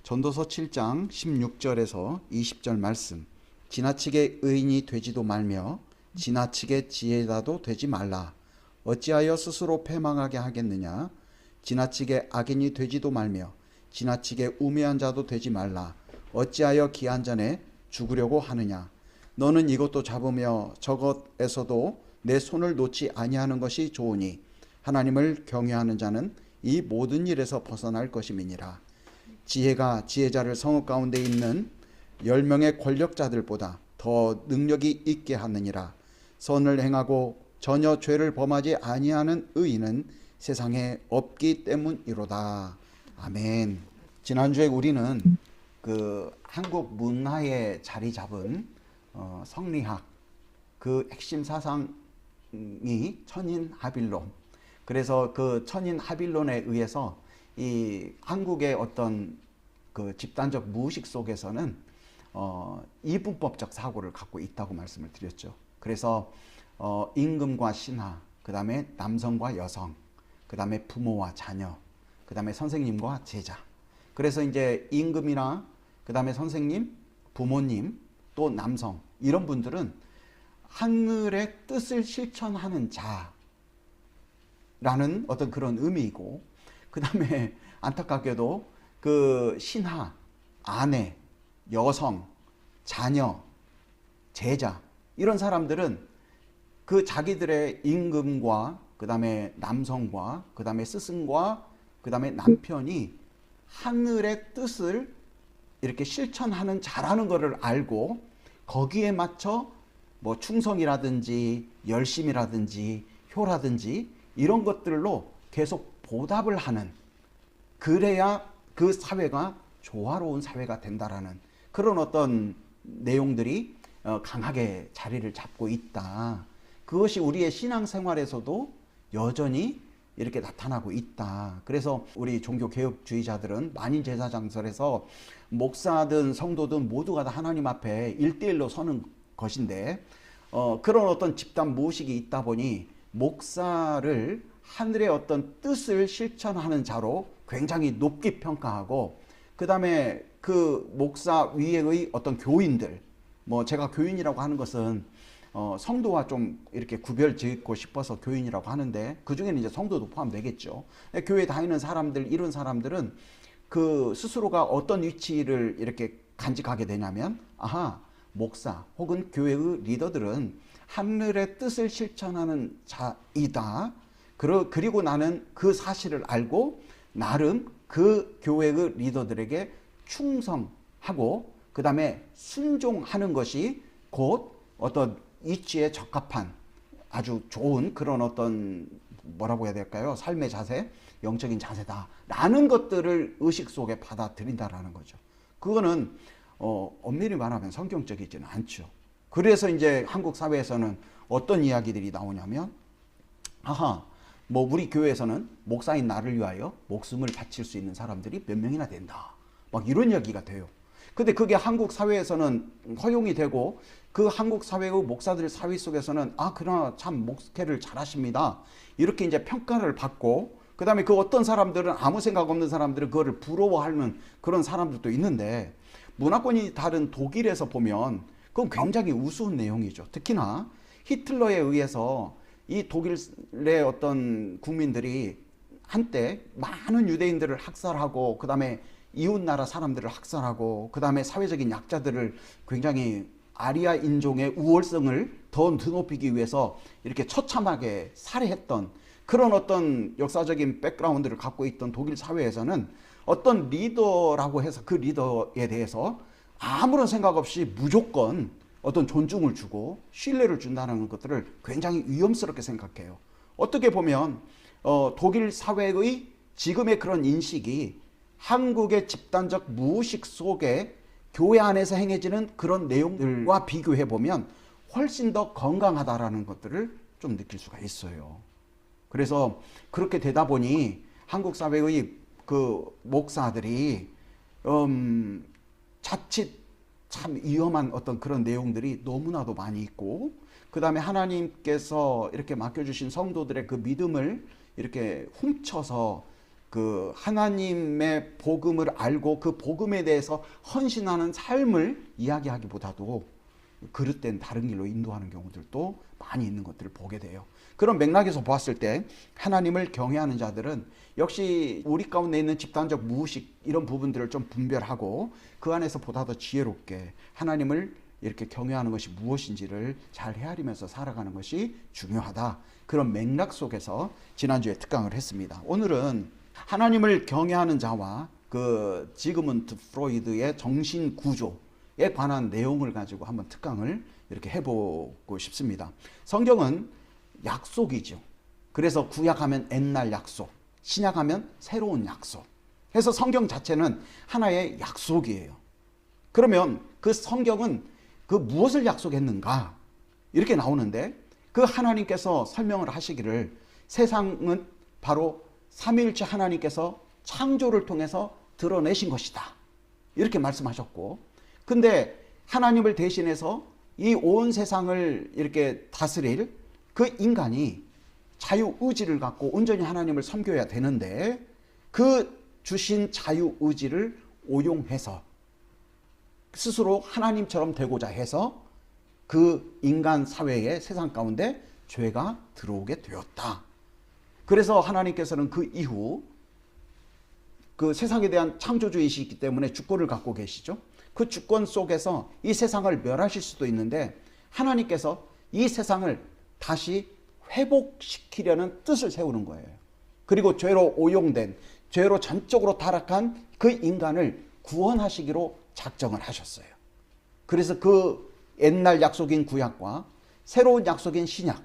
전도서 7장 16절에서 20절 말씀. 지나치게 의인이 되지도 말며 지나치게 지혜자도 되지 말라. 어찌하여 스스로 패망하게 하겠느냐. 지나치게 악인이 되지도 말며 지나치게 우매한 자도 되지 말라. 어찌하여 기한 전에 죽으려고 하느냐. 너는 이것도 잡으며 저것에서도 내 손을 놓지 아니하는 것이 좋으니 하나님을 경외하는 자는 이 모든 일에서 벗어날 것임이니라. 지혜가 지혜자를 성읍 가운데 있는 10명의 권력자들보다 더 능력이 있게 하느니라. 선을 행하고 전혀 죄를 범하지 아니하는 의인은 세상에 없기 때문이로다. 아멘. 지난주에 우리는 그 한국 문화에 자리 잡은 성리학 그 핵심 사상이 천인 하빌론. 그래서 그 천인 하빌론에 의해서 이 한국의 어떤 그 집단적 무의식 속에서는 이분법적 사고를 갖고 있다고 말씀을 드렸죠. 그래서 임금과 신하, 그 다음에 남성과 여성, 그 다음에 부모와 자녀, 그 다음에 선생님과 제자. 그래서 이제 임금이나 그 다음에 선생님, 부모님, 또 남성, 이런 분들은 하늘의 뜻을 실천하는 자라는 어떤 그런 의미이고, 그 다음에 안타깝게도 그 신하, 아내, 여성, 자녀, 제자, 이런 사람들은 그 자기들의 임금과 그 다음에 남성과 그 다음에 스승과 그 다음에 남편이 하늘의 뜻을 이렇게 실천하는 자라는 것을 알고 거기에 맞춰 뭐 충성이라든지 열심이라든지 효라든지 이런 것들로 계속 보답을 하는, 그래야 그 사회가 조화로운 사회가 된다라는 그런 어떤 내용들이 강하게 자리를 잡고 있다. 그것이 우리의 신앙생활에서도 여전히 이렇게 나타나고 있다. 그래서 우리 종교개혁주의자들은 만인제사장설에서 목사든 성도든 모두가 다 하나님 앞에 1대1로 서는 것인데 그런 어떤 집단 무의식이 있다 보니 목사를 하늘의 어떤 뜻을 실천하는 자로 굉장히 높게 평가하고, 그 다음에 그 목사 위에의 어떤 교인들, 뭐 제가 교인이라고 하는 것은 성도와 좀 이렇게 구별 짓고 싶어서 교인이라고 하는데 그 중에는 이제 성도도 포함되겠죠. 교회 다니는 사람들, 이런 사람들은 그 스스로가 어떤 위치를 이렇게 간직하게 되냐면, 아하, 목사 혹은 교회의 리더들은 하늘의 뜻을 실천하는 자이다. 그리고 나는 그 사실을 알고 나름 그 교회의 리더들에게 충성하고 그 다음에 순종하는 것이 곧 어떤 이치에 적합한 아주 좋은 그런 어떤 뭐라고 해야 될까요? 삶의 자세, 영적인 자세다라는 것들을 의식 속에 받아들인다라는 거죠. 그거는 엄밀히 말하면 성경적이지는 않죠. 그래서 이제 한국 사회에서는 어떤 이야기들이 나오냐면, 아하, 뭐 우리 교회에서는 목사인 나를 위하여 목숨을 바칠 수 있는 사람들이 몇 명이나 된다, 막 이런 이야기가 돼요. 근데 그게 한국 사회에서는 허용이 되고 그 한국 사회의 목사들 사회 속에서는 그러나 참 목회를 잘하십니다, 이렇게 이제 평가를 받고, 그 다음에 그 어떤 사람들은 아무 생각 없는 사람들은 그거를 부러워하는 그런 사람들도 있는데, 문화권이 다른 독일에서 보면 그건 굉장히 우스운 내용이죠. 특히나 히틀러에 의해서 이 독일의 어떤 국민들이 한때 많은 유대인들을 학살하고 그 다음에 이웃나라 사람들을 학살하고 그 다음에 사회적인 약자들을 굉장히 아리아 인종의 우월성을 더 드높이기 위해서 이렇게 처참하게 살해했던 그런 어떤 역사적인 백그라운드를 갖고 있던 독일 사회에서는 어떤 리더라고 해서 그 리더에 대해서 아무런 생각 없이 무조건 어떤 존중을 주고 신뢰를 준다는 것들을 굉장히 위험스럽게 생각해요. 어떻게 보면 독일 사회의 지금의 그런 인식이 한국의 집단적 무의식 속에 교회 안에서 행해지는 그런 내용들과 비교해 보면 훨씬 더 건강하다라는 것들을 좀 느낄 수가 있어요. 그래서 그렇게 되다 보니 한국 사회의 그 목사들이 자칫 참 위험한 어떤 그런 내용들이 너무나도 많이 있고, 그 다음에 하나님께서 이렇게 맡겨주신 성도들의 그 믿음을 이렇게 훔쳐서 그 하나님의 복음을 알고 그 복음에 대해서 헌신하는 삶을 이야기하기보다도 그릇된 다른 길로 인도하는 경우들도 많이 있는 것들을 보게 돼요. 그런 맥락에서 보았을 때 하나님을 경외하는 자들은 역시 우리 가운데 있는 집단적 무의식 이런 부분들을 좀 분별하고 그 안에서 보다 더 지혜롭게 하나님을 이렇게 경외하는 것이 무엇인지를 잘 헤아리면서 살아가는 것이 중요하다. 그런 맥락 속에서 지난주에 특강을 했습니다. 오늘은 하나님을 경외하는 자와 그 지그문트 프로이드의 정신 구조에 관한 내용을 가지고 한번 특강을 이렇게 해보고 싶습니다. 성경은 약속이죠. 그래서 구약하면 옛날 약속, 신약하면 새로운 약속. 그래서 성경 자체는 하나의 약속이에요. 그러면 그 성경은 그 무엇을 약속했는가? 이렇게 나오는데 그 하나님께서 설명을 하시기를 세상은 바로 삼위일체 하나님께서 창조를 통해서 드러내신 것이다. 이렇게 말씀하셨고, 근데 하나님을 대신해서 이 온 세상을 이렇게 다스릴 그 인간이 자유의지를 갖고 온전히 하나님을 섬겨야 되는데 그 주신 자유의지를 오용해서 스스로 하나님처럼 되고자 해서 그 인간 사회의 세상 가운데 죄가 들어오게 되었다. 그래서 하나님께서는 그 이후 그 세상에 대한 창조주의시기 때문에 주권을 갖고 계시죠. 그 주권 속에서 이 세상을 멸하실 수도 있는데 하나님께서 이 세상을 다시 회복시키려는 뜻을 세우는 거예요. 그리고 죄로 오용된, 죄로 전적으로 타락한 그 인간을 구원하시기로 작정을 하셨어요. 그래서 그 옛날 약속인 구약과 새로운 약속인 신약,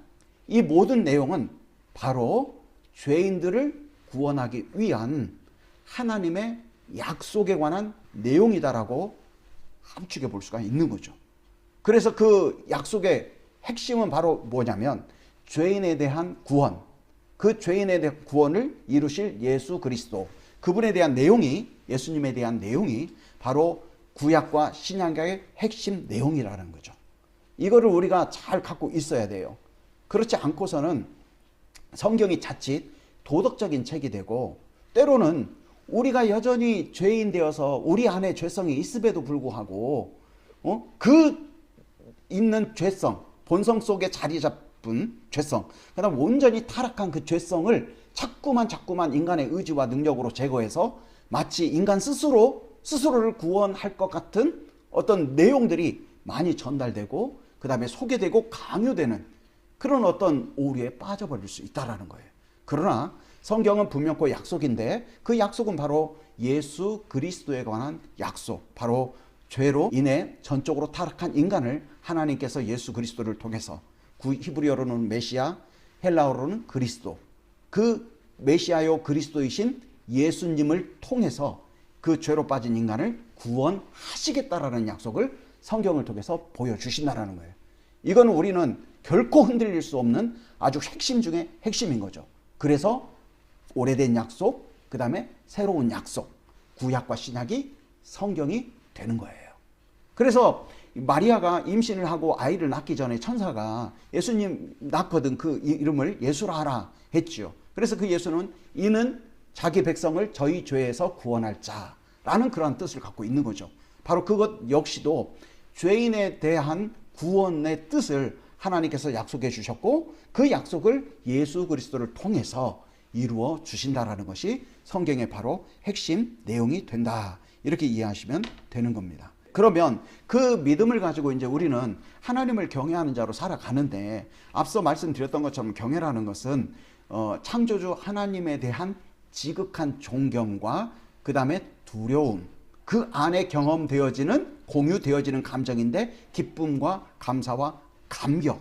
이 모든 내용은 바로 죄인들을 구원하기 위한 하나님의 약속에 관한 내용이다라고 함축해 볼 수가 있는 거죠. 그래서 그 약속의 핵심은 바로 뭐냐면 죄인에 대한 구원, 그 죄인에 대한 구원을 이루실 예수 그리스도, 그분에 대한 내용이, 예수님에 대한 내용이 바로 구약과 신약의 핵심 내용이라는 거죠. 이거를 우리가 잘 갖고 있어야 돼요. 그렇지 않고서는 성경이 자칫 도덕적인 책이 되고 때로는 우리가 여전히 죄인 되어서 우리 안에 죄성이 있음에도 불구하고 그 있는 죄성, 본성 속에 자리 잡은 죄성, 그다음 온전히 타락한 그 죄성을 자꾸만 인간의 의지와 능력으로 제거해서 마치 인간 스스로를 구원할 것 같은 어떤 내용들이 많이 전달되고 그 다음에 소개되고 강요되는 그런 어떤 오류에 빠져버릴 수 있다는 거예요. 그러나 성경은 분명코 약속인데 그 약속은 바로 예수 그리스도에 관한 약속, 바로 죄로 인해 전적으로 타락한 인간을 하나님께서 예수 그리스도를 통해서 히브리어로는 메시아, 헬라어로는 그리스도, 그 메시아요 그리스도이신 예수님을 통해서 그 죄로 빠진 인간을 구원하시겠다라는 약속을 성경을 통해서 보여주신다라는 거예요. 이건 우리는 결코 흔들릴 수 없는 아주 핵심 중에 핵심인 거죠. 그래서 오래된 약속, 그 다음에 새로운 약속, 구약과 신약이 성경이 되는 거예요. 그래서 마리아가 임신을 하고 아이를 낳기 전에 천사가 예수님 낳거든 그 이름을 예수라 하라 했죠. 그래서 그 예수는 이는 자기 백성을 저희 죄에서 구원할 자라는 그러한 뜻을 갖고 있는 거죠. 바로 그것 역시도 죄인에 대한 구원의 뜻을 하나님께서 약속해 주셨고 그 약속을 예수 그리스도를 통해서 이루어 주신다라는 것이 성경의 바로 핵심 내용이 된다. 이렇게 이해하시면 되는 겁니다. 그러면 그 믿음을 가지고 이제 우리는 하나님을 경외하는 자로 살아가는데 앞서 말씀드렸던 것처럼 경외라는 것은 창조주 하나님에 대한 지극한 존경과 그 다음에 두려움, 그 안에 경험되어지는 공유되어지는 감정인데 기쁨과 감사와 감격,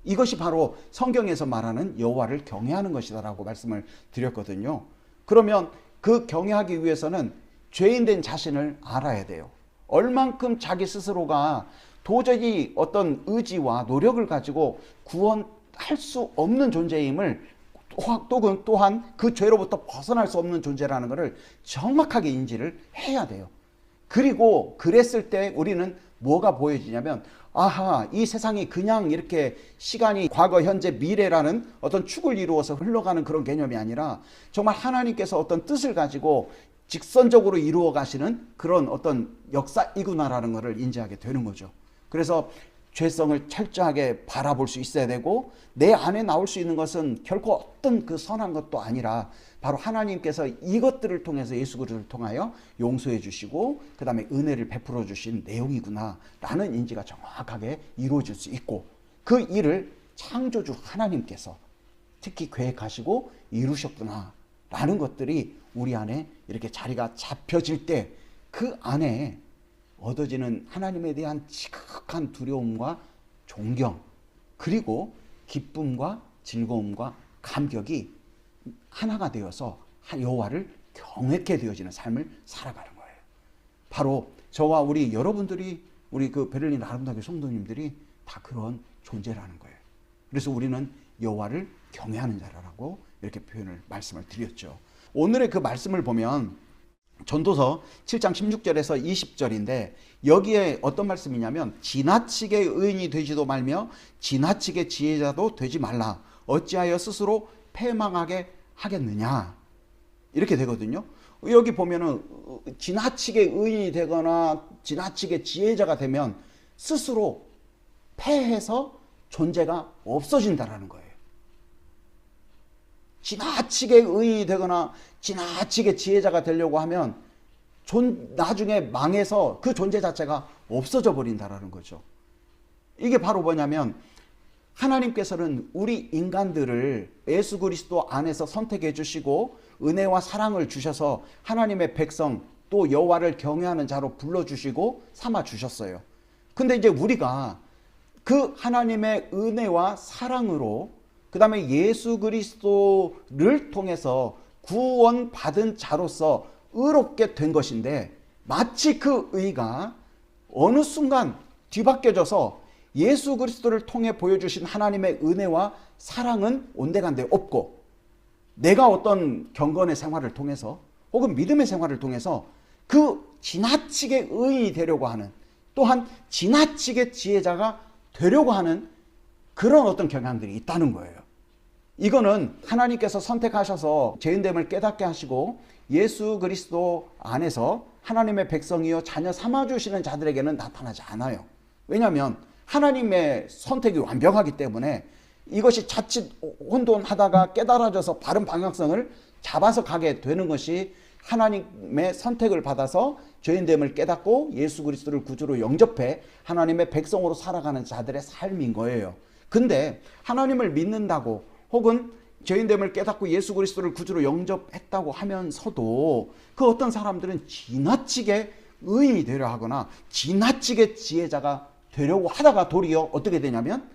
이것이 바로 성경에서 말하는 여호와를 경외하는 것이다라고 말씀을 드렸거든요. 그러면 그 경외하기 위해서는 죄인된 자신을 알아야 돼요. 얼만큼 자기 스스로가 도저히 어떤 의지와 노력을 가지고 구원할 수 없는 존재임을 또한 그 죄로부터 벗어날 수 없는 존재라는 것을 정확하게 인지를 해야 돼요. 그리고 그랬을 때 우리는 뭐가 보여지냐면 아하, 이 세상이 그냥 이렇게 시간이 과거, 현재, 미래라는 어떤 축을 이루어서 흘러가는 그런 개념이 아니라 정말 하나님께서 어떤 뜻을 가지고 직선적으로 이루어 가시는 그런 어떤 역사이구나라는 것을 인지하게 되는 거죠. 그래서 죄성을 철저하게 바라볼 수 있어야 되고, 내 안에 나올 수 있는 것은 결코 어떤 그 선한 것도 아니라 바로 하나님께서 이것들을 통해서 예수 그리스도를 통하여 용서해 주시고 그 다음에 은혜를 베풀어 주신 내용이구나 라는 인지가 정확하게 이루어질 수 있고, 그 일을 창조주 하나님께서 특히 계획하시고 이루셨구나 라는 것들이 우리 안에 이렇게 자리가 잡혀질 때 그 안에 얻어지는 하나님에 대한 지극한 두려움과 존경, 그리고 기쁨과 즐거움과 감격이 하나가 되어서 여호와를 경외케 되어지는 삶을 살아가는 거예요. 바로 저와 우리 여러분들이, 우리 그 베를린 아름다운 성도님들이 다 그런 존재라는 거예요. 그래서 우리는 여호와를 경외하는 자라고 이렇게 말씀을 드렸죠. 오늘의 그 말씀을 보면 전도서 7장 16절에서 20절인데 여기에 어떤 말씀이냐면, 지나치게 의인이 되지도 말며 지나치게 지혜자도 되지 말라. 어찌하여 스스로 패망하게 하겠느냐, 이렇게 되거든요. 여기 보면은 지나치게 의인이 되거나 지나치게 지혜자가 되면 스스로 패해서 존재가 없어진다라는 거예요. 지나치게 의인이 되거나 지나치게 지혜자가 되려고 하면 나중에 망해서 그 존재 자체가 없어져 버린다라는 거죠. 이게 바로 뭐냐면, 하나님께서는 우리 인간들을 예수 그리스도 안에서 선택해 주시고 은혜와 사랑을 주셔서 하나님의 백성, 또 여호와를 경외하는 자로 불러주시고 삼아 주셨어요. 근데 이제 우리가 그 하나님의 은혜와 사랑으로 그 다음에 예수 그리스도를 통해서 구원받은 자로서 의롭게 된 것인데, 마치 그 의가 어느 순간 뒤바뀌어져서 예수 그리스도를 통해 보여주신 하나님의 은혜와 사랑은 온데간데 없고, 내가 어떤 경건의 생활을 통해서 혹은 믿음의 생활을 통해서 그 지나치게 의인이 되려고 하는, 또한 지나치게 지혜자가 되려고 하는 그런 어떤 경향들이 있다는 거예요. 이거는 하나님께서 선택하셔서 죄인됨을 깨닫게 하시고 예수 그리스도 안에서 하나님의 백성이요 자녀 삼아주시는 자들에게는 나타나지 않아요. 왜냐하면 하나님의 선택이 완벽하기 때문에 이것이 자칫 혼돈하다가 깨달아져서 바른 방향성을 잡아서 가게 되는 것이 하나님의 선택을 받아서 죄인됨을 깨닫고 예수 그리스도를 구주로 영접해 하나님의 백성으로 살아가는 자들의 삶인 거예요. 근데 하나님을 믿는다고 혹은 죄인됨을 깨닫고 예수 그리스도를 구주로 영접했다고 하면서도 그 어떤 사람들은 지나치게 의인이 되려 하거나 지나치게 지혜자가 되려고 하다가 도리어 어떻게 되냐면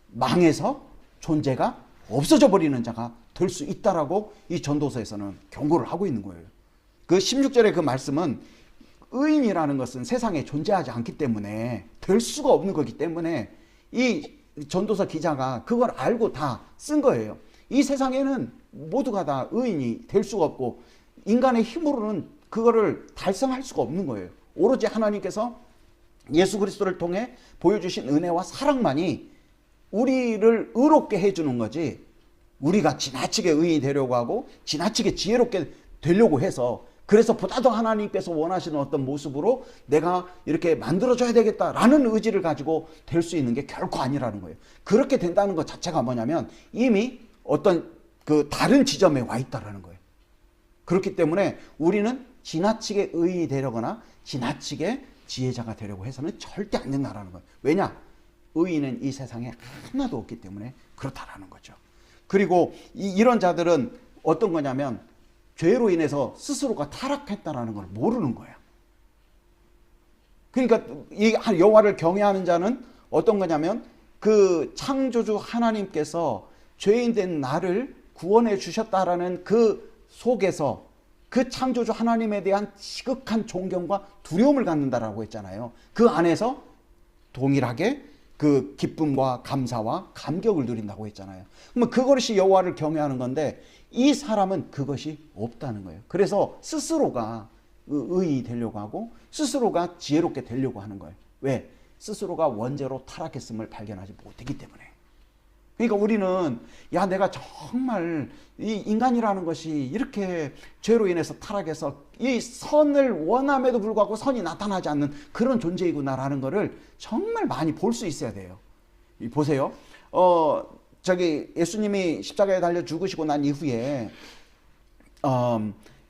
망해서 존재가 없어져 버리는 자가 될 수 있다라고 이 전도서에서는 경고를 하고 있는 거예요. 그 16절의 그 말씀은 의인이라는 것은 세상에 존재하지 않기 때문에, 될 수가 없는 거기 때문에 이 전도서 기자가 그걸 알고 다 쓴 거예요. 이 세상에는 모두가 다 의인이 될 수가 없고 인간의 힘으로는 그거를 달성할 수가 없는 거예요. 오로지 하나님께서 예수 그리스도를 통해 보여주신 은혜와 사랑만이 우리를 의롭게 해주는 거지, 우리가 지나치게 의인이 되려고 하고 지나치게 지혜롭게 되려고 해서 그래서 보다 더 하나님께서 원하시는 어떤 모습으로 내가 이렇게 만들어줘야 되겠다라는 의지를 가지고 될 수 있는 게 결코 아니라는 거예요. 그렇게 된다는 것 자체가 뭐냐면 이미 어떤 그 다른 지점에 와 있다라는 거예요. 그렇기 때문에 우리는 지나치게 의인이 되려거나 지나치게 지혜자가 되려고 해서는 절대 안 된다라는 거예요. 왜냐? 의인은 이 세상에 하나도 없기 때문에 그렇다라는 거죠. 그리고 이런 자들은 어떤 거냐면 죄로 인해서 스스로가 타락했다라는 걸 모르는 거야. 그러니까 이 여호와를 경외하는 자는 어떤 거냐면 그 창조주 하나님께서 죄인 된 나를 구원해 주셨다라는 그 속에서 그 창조주 하나님에 대한 지극한 존경과 두려움을 갖는다라고 했잖아요. 그 안에서 동일하게 그 기쁨과 감사와 감격을 누린다고 했잖아요. 그러면 그것이 여호와를 경외하는 건데 이 사람은 그것이 없다는 거예요. 그래서 스스로가 의인이 되려고 하고 스스로가 지혜롭게 되려고 하는 거예요. 왜? 스스로가 원죄로 타락했음을 발견하지 못했기 때문에. 그러니까 우리는 야 내가 정말 이 인간이라는 것이 이렇게 죄로 인해서 타락해서 이 선을 원함에도 불구하고 선이 나타나지 않는 그런 존재이구나라는 것을 정말 많이 볼 수 있어야 돼요. 보세요. 저기 예수님이 십자가에 달려 죽으시고 난 이후에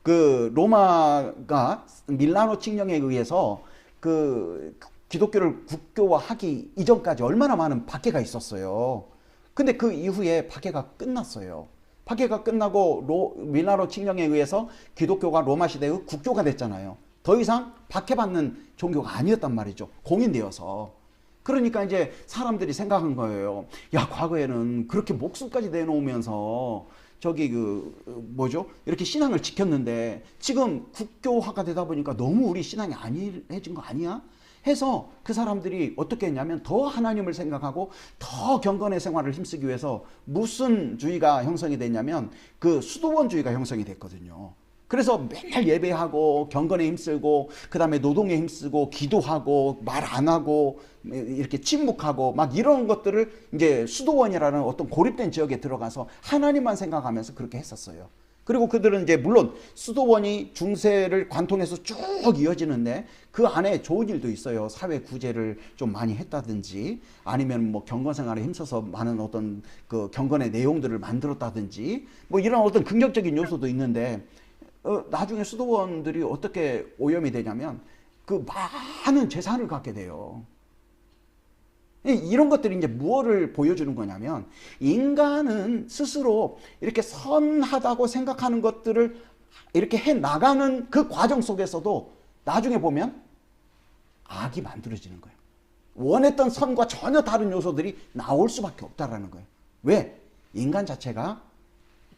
그 로마가 밀라노 칙령에 의해서 그 기독교를 국교화하기 이전까지 얼마나 많은 박해가 있었어요. 근데 그 이후에 박해가 끝났어요. 박해가 끝나고 밀라노 칙령에 의해서 기독교가 로마 시대의 국교가 됐잖아요. 더 이상 박해받는 종교가 아니었단 말이죠. 공인되어서. 그러니까 이제 사람들이 생각한 거예요. 야, 과거에는 그렇게 목숨까지 내놓으면서 저기 이렇게 신앙을 지켰는데 지금 국교화가 되다 보니까 너무 우리 신앙이 안일해진 거 아니야? 해서 그 사람들이 어떻게 했냐면 더 하나님을 생각하고 더 경건의 생활을 힘쓰기 위해서 무슨 주의가 형성이 됐냐면 그 수도원주의가 형성이 됐거든요. 그래서 맨날 예배하고 경건에 힘쓰고 그 다음에 노동에 힘쓰고 기도하고 말 안 하고 이렇게 침묵하고 막 이런 것들을 이제 수도원이라는 어떤 고립된 지역에 들어가서 하나님만 생각하면서 그렇게 했었어요. 그리고 그들은 이제 물론 수도원이 중세를 관통해서 쭉 이어지는데 그 안에 좋은 일도 있어요. 사회 구제를 좀 많이 했다든지 아니면 뭐 경건 생활에 힘써서 많은 어떤 그 경건의 내용들을 만들었다든지 뭐 이런 어떤 긍정적인 요소도 있는데 나중에 수도원들이 어떻게 오염이 되냐면 그 많은 재산을 갖게 돼요. 이런 것들이 이제 무엇을 보여주는 거냐면 인간은 스스로 이렇게 선하다고 생각하는 것들을 이렇게 해 나가는 그 과정 속에서도 나중에 보면 악이 만들어지는 거예요. 원했던 선과 전혀 다른 요소들이 나올 수밖에 없다라는 거예요. 왜? 인간 자체가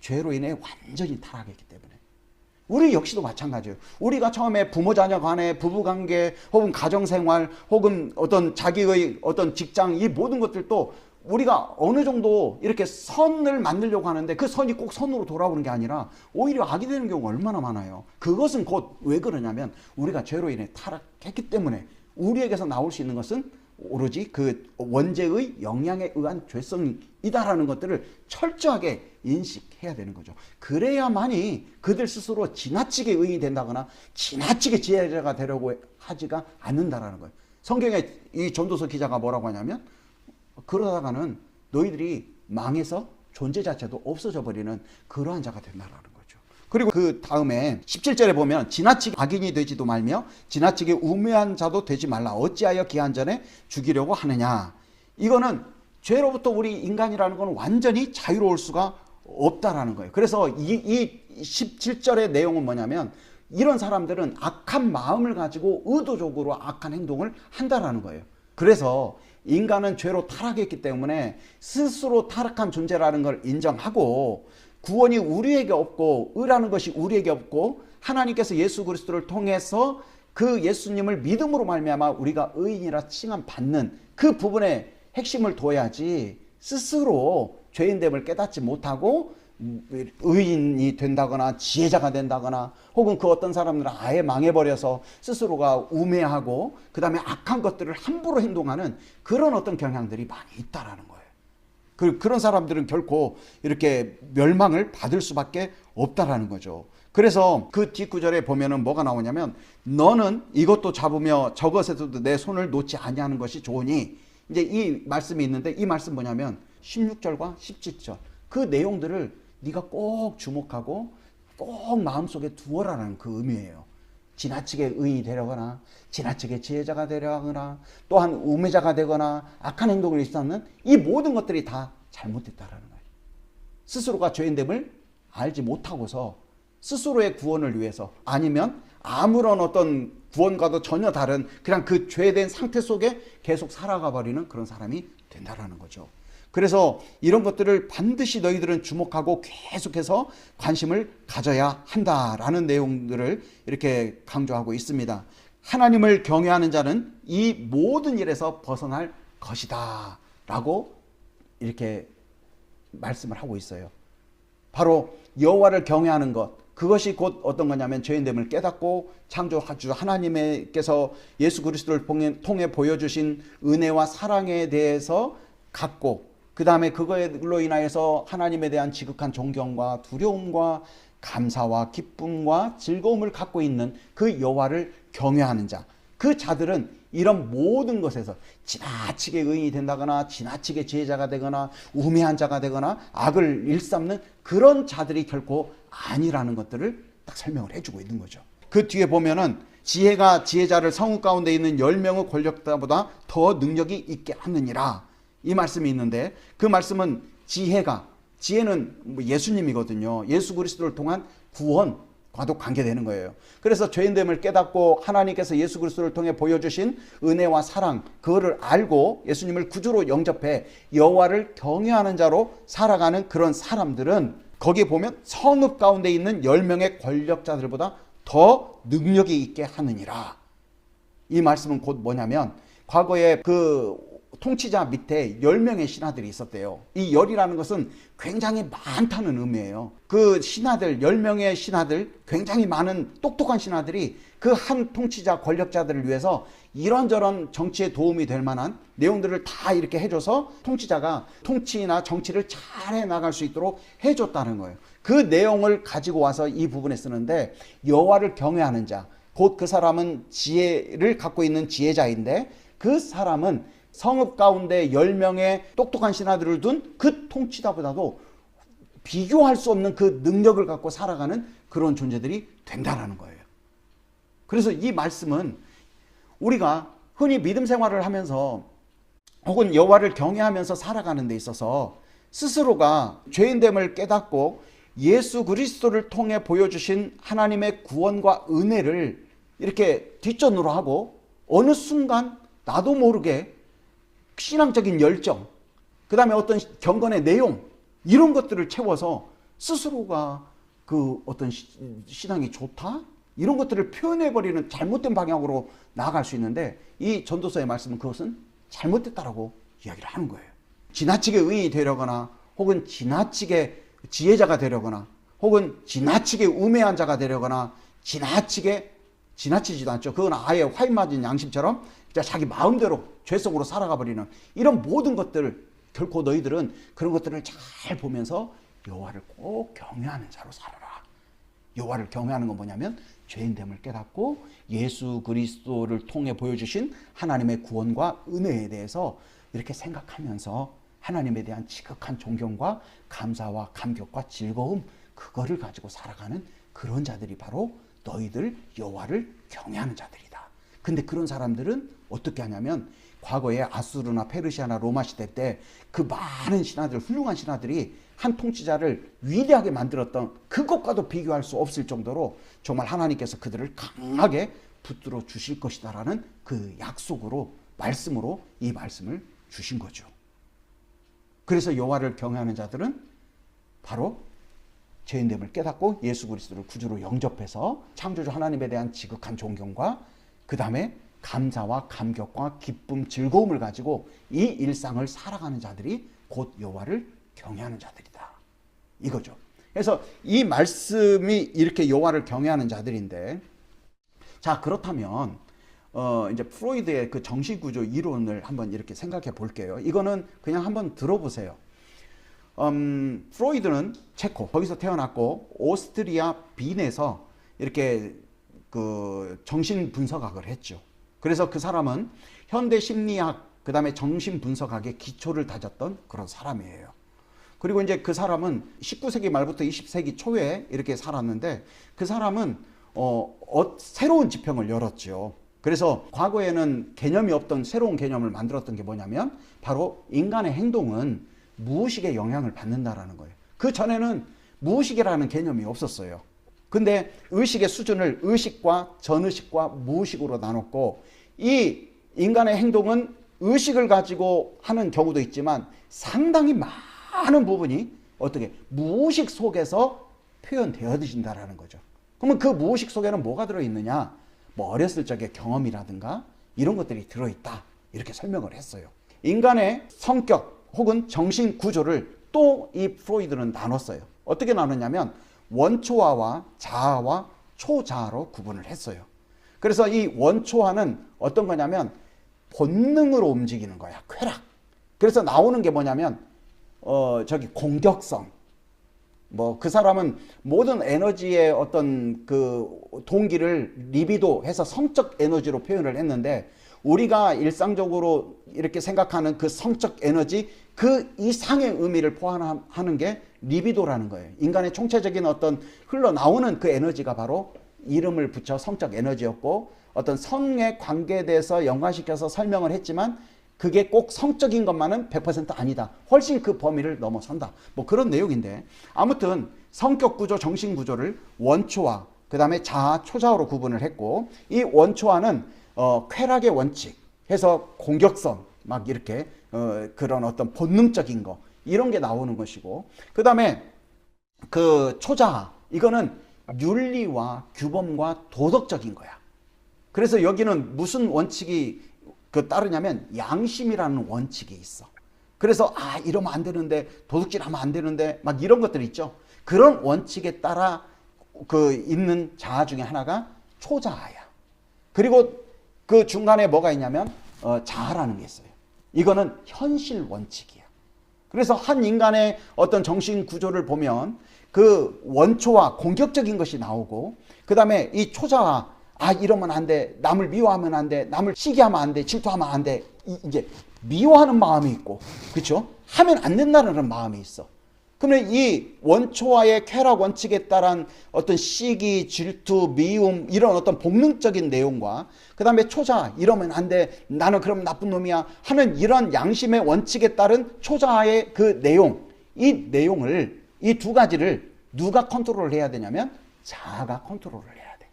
죄로 인해 완전히 타락했기 때문에. 우리 역시도 마찬가지예요. 우리가 처음에 부모 자녀 간의 부부관계 혹은 가정생활 혹은 어떤 자기의 어떤 직장 이 모든 것들도 우리가 어느 정도 이렇게 선을 만들려고 하는데 그 선이 꼭 선으로 돌아오는 게 아니라 오히려 악이 되는 경우가 얼마나 많아요. 그것은 곧 왜 그러냐면 우리가 죄로 인해 타락했기 때문에 우리에게서 나올 수 있는 것은 오로지 그 원죄의 영향에 의한 죄성이다라는 것들을 철저하게 인식해야 되는 거죠. 그래야만이 그들 스스로 지나치게 의인이 된다거나 지나치게 지혜자가 되려고 하지가 않는다라는 거예요. 성경에 이 전도서 기자가 뭐라고 하냐면 그러다가는 너희들이 망해서 존재 자체도 없어져 버리는 그러한 자가 된다라는 거죠. 그리고 그 다음에 17절에 보면 지나치게 악인이 되지도 말며 지나치게 우매한 자도 되지 말라. 어찌하여 기한 전에 죽이려고 하느냐. 이거는 죄로부터 우리 인간이라는 건 완전히 자유로울 수가 없다라는 거예요. 그래서 이 17절의 내용은 뭐냐면 이런 사람들은 악한 마음을 가지고 의도적으로 악한 행동을 한다라는 거예요. 그래서 인간은 죄로 타락했기 때문에 스스로 타락한 존재라는 걸 인정하고 구원이 우리에게 없고 의라는 것이 우리에게 없고 하나님께서 예수 그리스도를 통해서 그 예수님을 믿음으로 말미암아 우리가 의인이라 칭함받는 그 부분에 핵심을 둬야지 스스로 죄인됨을 깨닫지 못하고 의인이 된다거나 지혜자가 된다거나 혹은 그 어떤 사람들은 아예 망해버려서 스스로가 우매하고 그 다음에 악한 것들을 함부로 행동하는 그런 어떤 경향들이 많이 있다라는 거예요. 그런 사람들은 결코 이렇게 멸망을 받을 수밖에 없다라는 거죠. 그래서 그 뒷구절에 보면은 뭐가 나오냐면 너는 이것도 잡으며 저것에서도 내 손을 놓지 아니하는 것이 좋으니 이제 이 말씀이 있는데 이 말씀 뭐냐면 16절과 17절 그 내용들을 네가 꼭 주목하고 꼭 마음속에 두어라는 그 의미예요. 지나치게 의인이 되려거나 지나치게 지혜자가 되려거나 또한 우매자가 되거나 악한 행동을 일삼는 이 모든 것들이 다 잘못됐다라는 거예요. 스스로가 죄인됨을 알지 못하고서 스스로의 구원을 위해서 아니면 아무런 어떤 구원과도 전혀 다른 그냥 그 죄된 상태 속에 계속 살아가 버리는 그런 사람이 된다라는 거죠. 그래서 이런 것들을 반드시 너희들은 주목하고 계속해서 관심을 가져야 한다라는 내용들을 이렇게 강조하고 있습니다. 하나님을 경외하는 자는 이 모든 일에서 벗어날 것이다 라고 이렇게 말씀을 하고 있어요. 바로 여호와를 경외하는 것, 그것이 곧 어떤 거냐면 죄인됨을 깨닫고 창조주 하나님께서 예수 그리스도를 통해 보여주신 은혜와 사랑에 대해서 갖고, 그 다음에 그걸로 인하여서 하나님에 대한 지극한 존경과 두려움과 감사와 기쁨과 즐거움을 갖고 있는 그 여호와를 경외하는 자, 그 자들은 이런 모든 것에서 지나치게 의인이 된다거나 지나치게 지혜자가 되거나 우매한 자가 되거나 악을 일삼는 그런 자들이 결코 아니라는 것들을 딱 설명을 해주고 있는 거죠. 그 뒤에 보면은 지혜가 지혜자를 성읍 가운데 있는 10명의 권력자보다 더 능력이 있게 하느니라, 이 말씀이 있는데, 그 말씀은 지혜는 예수님이거든요. 예수 그리스도를 통한 구원과도 관계되는 거예요. 그래서 죄인됨을 깨닫고 하나님께서 예수 그리스도를 통해 보여주신 은혜와 사랑, 그거를 알고 예수님을 구주로 영접해 여호와를 경외하는 자로 살아가는 그런 사람들은 거기에 보면 성읍 가운데 있는 10명의 권력자들보다 더 능력이 있게 하느니라. 이 말씀은 곧 뭐냐면, 과거에 그 통치자 밑에 10명의 신하들이 있었대요. 이 열이라는 것은 굉장히 많다는 의미예요. 그 신하들, 10명의 신하들, 굉장히 많은 똑똑한 신하들이 그 한 통치자 권력자들을 위해서 이런저런 정치에 도움이 될 만한 내용들을 다 이렇게 해줘서 통치자가 통치나 정치를 잘 해나갈 수 있도록 해줬다는 거예요. 그 내용을 가지고 와서 이 부분에 쓰는데, 여호와를 경외하는 자, 곧 그 사람은 지혜를 갖고 있는 지혜자인데, 그 사람은 성읍 가운데 10명의 똑똑한 신하들을 둔 그 통치자보다도 비교할 수 없는 그 능력을 갖고 살아가는 그런 존재들이 된다는 거예요. 그래서 이 말씀은 우리가 흔히 믿음 생활을 하면서 혹은 여호와를 경외하면서 살아가는 데 있어서 스스로가 죄인됨을 깨닫고 예수 그리스도를 통해 보여주신 하나님의 구원과 은혜를 이렇게 뒷전으로 하고 어느 순간 나도 모르게 신앙적인 열정, 그 다음에 어떤 경건의 내용, 이런 것들을 채워서 스스로가 그 어떤 신앙이 좋다? 이런 것들을 표현해버리는 잘못된 방향으로 나아갈 수 있는데, 이 전도서의 말씀은 그것은 잘못됐다라고 이야기를 하는 거예요. 지나치게 의인이 되려거나 혹은 지나치게 지혜자가 되려거나 혹은 지나치게 우매한 자가 되려거나 지나치지도 않죠. 그건 아예 화인 맞은 양심처럼 자기 마음대로 죄 속으로 살아가 버리는 이런 모든 것들, 결코 너희들은 그런 것들을 잘 보면서 여호와를 꼭 경외하는 자로 살아라. 여호와를 경외하는 건 뭐냐면 죄인됨을 깨닫고 예수 그리스도를 통해 보여주신 하나님의 구원과 은혜에 대해서 이렇게 생각하면서 하나님에 대한 지극한 존경과 감사와 감격과 즐거움, 그거를 가지고 살아가는 그런 자들이 바로 너희들 여호와를 경외하는 자들이다. 근데 그런 사람들은 어떻게 하냐면, 과거에 아수르나 페르시아나 로마 시대 때 그 많은 신하들, 훌륭한 신하들이 한 통치자를 위대하게 만들었던 그것과도 비교할 수 없을 정도로 정말 하나님께서 그들을 강하게 붙들어 주실 것이다라는 그 약속으로, 말씀으로 이 말씀을 주신 거죠. 그래서 여호와를 경외하는 자들은 바로 죄인됨을 깨닫고 예수 그리스도를 구주로 영접해서 창조주 하나님에 대한 지극한 존경과 그 다음에 감사와 감격과 기쁨, 즐거움을 가지고 이 일상을 살아가는 자들이 곧 여호와를 경외하는 자들이다, 이거죠. 그래서 이 말씀이 이렇게 여호와를 경외하는 자들인데, 자, 그렇다면 이제 프로이드의 그 정신구조 이론을 한번 이렇게 생각해 볼게요. 이거는 그냥 한번 들어보세요. 프로이드는 체코, 거기서 태어났고 오스트리아 빈에서 이렇게 그 정신분석학을 했죠. 그래서 그 사람은 현대 심리학, 그 다음에 정신분석학의 기초를 다졌던 그런 사람이에요. 그리고 이제 그 사람은 19세기 말부터 20세기 초에 이렇게 살았는데, 그 사람은 새로운 지평을 열었죠. 그래서 과거에는 개념이 없던 새로운 개념을 만들었던 게 뭐냐면, 바로 인간의 행동은 무의식의 영향을 받는다라는 거예요. 그 전에는 무의식이라는 개념이 없었어요. 근데 의식의 수준을 의식과 전의식과 무의식으로 나눴고, 이 인간의 행동은 의식을 가지고 하는 경우도 있지만 상당히 많은 부분이 어떻게 무의식 속에서 표현되어진다라는 거죠. 그러면 그 무의식 속에는 뭐가 들어있느냐? 뭐 어렸을 적의 경험이라든가 이런 것들이 들어있다, 이렇게 설명을 했어요. 인간의 성격 혹은 정신 구조를 또 이 프로이드는 나눴어요. 어떻게 나눴냐면, 원초화와 자아와 초자아로 구분을 했어요. 그래서 이 원초화는 어떤 거냐면 본능으로 움직이는 거야. 쾌락. 그래서 나오는 게 뭐냐면 공격성. 뭐 그 사람은 모든 에너지의 어떤 그 동기를 리비도 해서 성적 에너지로 표현을 했는데, 우리가 일상적으로 이렇게 생각하는 그 성적 에너지 그 이상의 의미를 포함하는 게 리비도라는 거예요. 인간의 총체적인 어떤 흘러나오는 그 에너지가 바로 이름을 붙여 성적 에너지였고, 어떤 성에 관계돼서 연관시켜서 설명을 했지만 그게 꼭 성적인 것만은 100% 아니다. 훨씬 그 범위를 넘어선다. 뭐 그런 내용인데, 아무튼 성격 구조, 정신 구조를 원초화, 그 다음에 자아, 초자아로 구분을 했고, 이 원초화는 쾌락의 원칙 해서 공격성, 막 이렇게 그런 어떤 본능적인 거, 이런 게 나오는 것이고, 그 다음에 그 초자아, 이거는 윤리와 규범과 도덕적인 거야. 그래서 여기는 무슨 원칙이 따르냐면 양심이라는 원칙이 있어. 그래서 이러면 안 되는데, 도둑질하면 안 되는데, 막 이런 것들 있죠. 그런 원칙에 따라 있는 자아 중에 하나가 초자아야. 그리고 그 중간에 뭐가 있냐면 자아라는 게 있어요. 이거는 현실 원칙이야. 그래서 한 인간의 어떤 정신 구조를 보면 그 원초와 공격적인 것이 나오고, 그 다음에 이 초자아, 이러면 안 돼, 남을 미워하면 안 돼, 남을 시기하면 안 돼, 질투하면 안 돼, 이제 미워하는 마음이 있고, 그렇죠? 하면 안 된다는 마음이 있어. 그러면 이 원초와의 쾌락 원칙에 따른 어떤 시기, 질투, 미움, 이런 어떤 본능적인 내용과, 그 다음에 초자, 이러면 안 돼, 나는 그럼 나쁜 놈이야 하는 이런 양심의 원칙에 따른 초자의 그 내용, 이 내용을, 이 두 가지를 누가 컨트롤을 해야 되냐면 자아가 컨트롤을 해야 돼.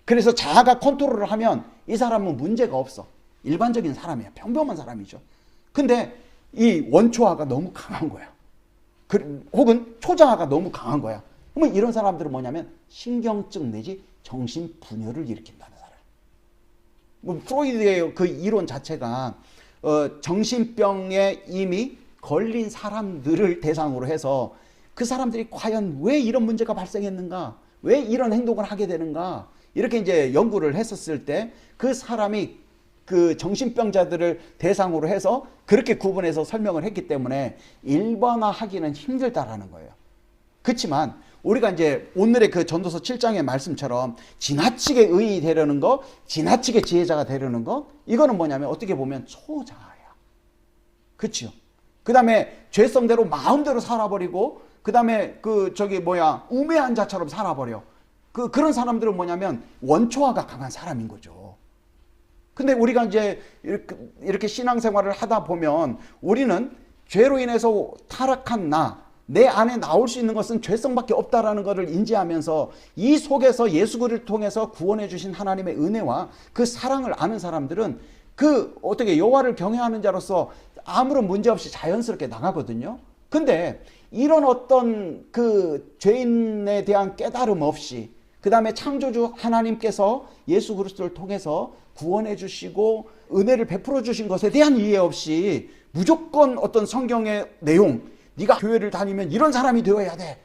그래서 자아가 컨트롤을 하면 이 사람은 문제가 없어. 일반적인 사람이야. 평범한 사람이죠. 근데 이 원초아가 너무 강한 거야. 혹은 초자아가 너무 강한 거야. 그러면 이런 사람들은 뭐냐면 신경증 내지 정신분열을 일으킨다는 사람. 뭐 프로이드의 그 이론 자체가 정신병에 이미 걸린 사람들을 대상으로 해서 그 사람들이 과연 왜 이런 문제가 발생했는가, 왜 이런 행동을 하게 되는가, 이렇게 이제 연구를 했었을 때 그 사람이 그 정신병자들을 대상으로 해서 그렇게 구분해서 설명을 했기 때문에 일반화하기는 힘들다라는 거예요. 그렇지만 우리가 이제 오늘의 그 전도서 7장의 말씀처럼 지나치게 의인이 되려는 거, 지나치게 지혜자가 되려는 거, 이거는 뭐냐면 어떻게 보면 초자아야. 그렇죠? 그 다음에 죄성대로 마음대로 살아버리고, 그 다음에 우매한 자처럼 살아버려. 그런 사람들은 뭐냐면 원초아가 강한 사람인 거죠. 근데 우리가 이제 이렇게 신앙생활을 하다 보면 우리는 죄로 인해서 타락한 내 안에 나올 수 있는 것은 죄성밖에 없다라는 것을 인지하면서 이 속에서 예수 그리스도를 통해서 구원해 주신 하나님의 은혜와 그 사랑을 아는 사람들은 어떻게 여호와를 경외하는 자로서 아무런 문제 없이 자연스럽게 나가거든요. 근데 이런 어떤 그 죄인에 대한 깨달음 없이, 그 다음에 창조주 하나님께서 예수 그리스도를 통해서 구원해 주시고 은혜를 베풀어 주신 것에 대한 이해 없이 무조건 어떤 성경의 내용, 네가 교회를 다니면 이런 사람이 되어야 돼,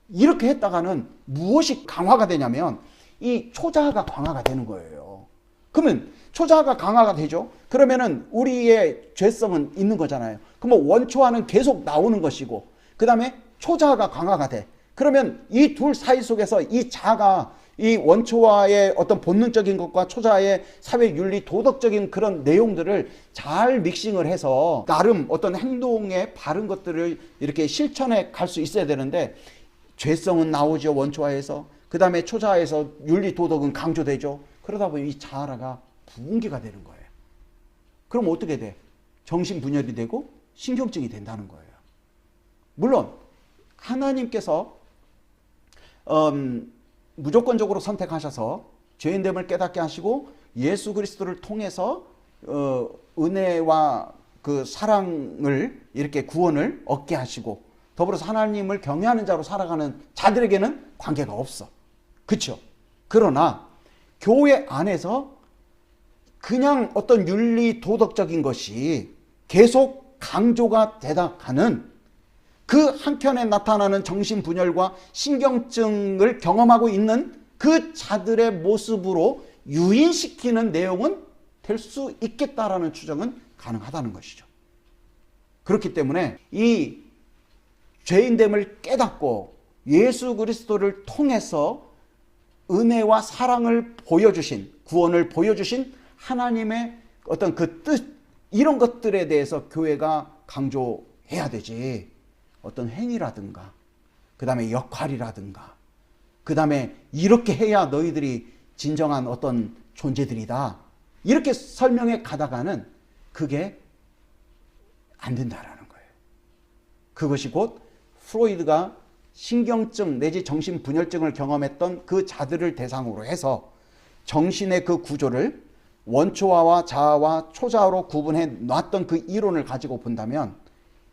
이렇게 했다가는 무엇이 강화가 되냐면 이 초자아가 강화가 되는 거예요. 그러면 초자아가 강화가 되죠. 그러면은 우리의 죄성은 있는 거잖아요. 그러면 원초아는 계속 나오는 것이고, 그 다음에 초자아가 강화가 돼. 그러면 이 둘 사이 속에서 이 자아가 이 원초와의 어떤 본능적인 것과 초자아의 사회 윤리 도덕적인 그런 내용들을 잘 믹싱을 해서 나름 어떤 행동에 바른 것들을 이렇게 실천해 갈 수 있어야 되는데, 죄성은 나오죠, 원초와에서. 그 다음에 초자아에서 윤리 도덕은 강조되죠. 그러다 보니 이 자아가 붕괴가 되는 거예요. 그럼 어떻게 돼? 정신분열이 되고 신경증이 된다는 거예요. 물론 하나님께서 무조건적으로 선택하셔서 죄인됨을 깨닫게 하시고 예수 그리스도를 통해서 은혜와 그 사랑을, 이렇게 구원을 얻게 하시고 더불어서 하나님을 경외하는 자로 살아가는 자들에게는 관계가 없어. 그렇죠? 그러나 교회 안에서 그냥 어떤 윤리 도덕적인 것이 계속 강조가 되다 가는 그 한켠에 나타나는 정신분열과 신경증을 경험하고 있는 그 자들의 모습으로 유인시키는 내용은 될 수 있겠다라는 추정은 가능하다는 것이죠. 그렇기 때문에 이 죄인됨을 깨닫고 예수 그리스도를 통해서 은혜와 사랑을 보여주신, 구원을 보여주신 하나님의 어떤 그 뜻, 이런 것들에 대해서 교회가 강조해야 되지. 어떤 행위라든가, 그 다음에 역할이라든가, 그 다음에 이렇게 해야 너희들이 진정한 어떤 존재들이다, 이렇게 설명해 가다가는 그게 안 된다라는 거예요. 그것이 곧 프로이드가 신경증 내지 정신분열증을 경험했던 그 자들을 대상으로 해서 정신의 그 구조를 원초화와 자아와 초자아로 구분해 놨던 그 이론을 가지고 본다면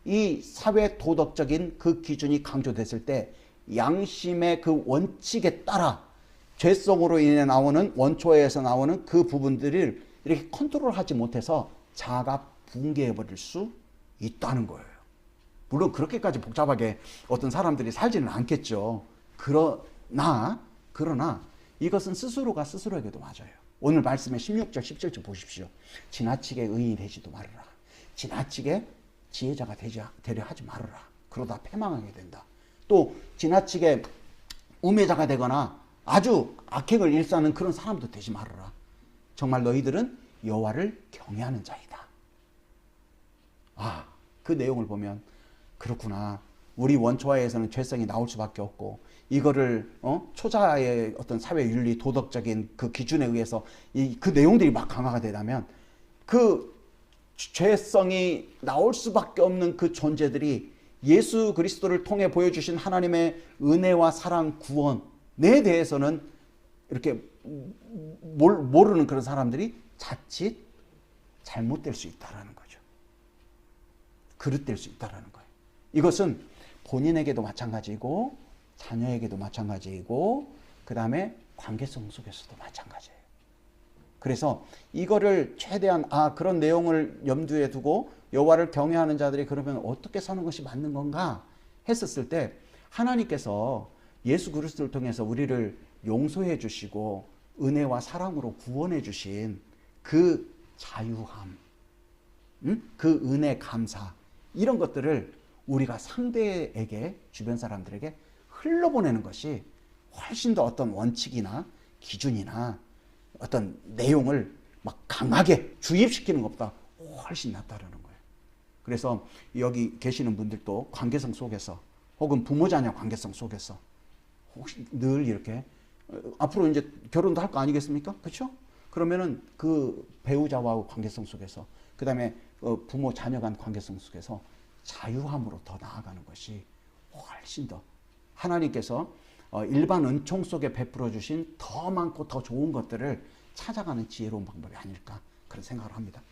이 사회 도덕적인 그 기준이 강조됐을 때 양심의 그 원칙에 따라 죄성으로 인해 나오는, 원초에서 나오는 그 부분들을 이렇게 컨트롤하지 못해서 자아가 붕괴해 버릴 수 있다는 거예요. 물론 그렇게까지 복잡하게 어떤 사람들이 살지는 않겠죠. 그러나 이것은 스스로가 스스로에게도 맞아요. 오늘 말씀의 16절 17절 보십시오. 지나치게 의인이 되지도 말아라. 지나치게 지혜자가 되려 하지 말아라. 그러다 패망하게 된다. 또 지나치게 우매자가 되거나 아주 악행을 일삼는 그런 사람도 되지 말아라. 정말 너희들은 여호와를 경외하는 자이다. 그 내용을 보면 그렇구나. 우리 원초화에서는 죄성이 나올 수밖에 없고, 이거를 초자의 어떤 사회 윤리 도덕적인 그 기준에 의해서 그 내용들이 막 강화가 되다면 그 죄성이 나올 수밖에 없는 그 존재들이 예수 그리스도를 통해 보여주신 하나님의 은혜와 사랑, 구원에 대해서는 이렇게 모르는 그런 사람들이 자칫 잘못될 수 있다는 거죠. 그릇될 수 있다는 거예요. 이것은 본인에게도 마찬가지고 자녀에게도 마찬가지이고 그 다음에 관계성 속에서도 마찬가지예요. 그래서 이거를 최대한 그런 내용을 염두에 두고 여호와를 경외하는 자들이 그러면 어떻게 사는 것이 맞는 건가 했었을 때 하나님께서 예수 그리스도를 통해서 우리를 용서해 주시고 은혜와 사랑으로 구원해 주신 그 자유함, 그 은혜 감사, 이런 것들을 우리가 상대에게, 주변 사람들에게 흘러보내는 것이 훨씬 더 어떤 원칙이나 기준이나 어떤 내용을 막 강하게 주입시키는 것보다 훨씬 낫다라는 거예요. 그래서 여기 계시는 분들도 관계성 속에서 혹은 부모 자녀 관계성 속에서 혹시 늘 이렇게 앞으로 이제 결혼도 할 거 아니겠습니까? 그렇죠? 그러면은 그 배우자와 관계성 속에서 그 다음에 부모 자녀 간 관계성 속에서 자유함으로 더 나아가는 것이 훨씬 더 하나님께서 일반 은총 속에 베풀어 주신 더 많고 더 좋은 것들을 찾아가는 지혜로운 방법이 아닐까 그런 생각을 합니다.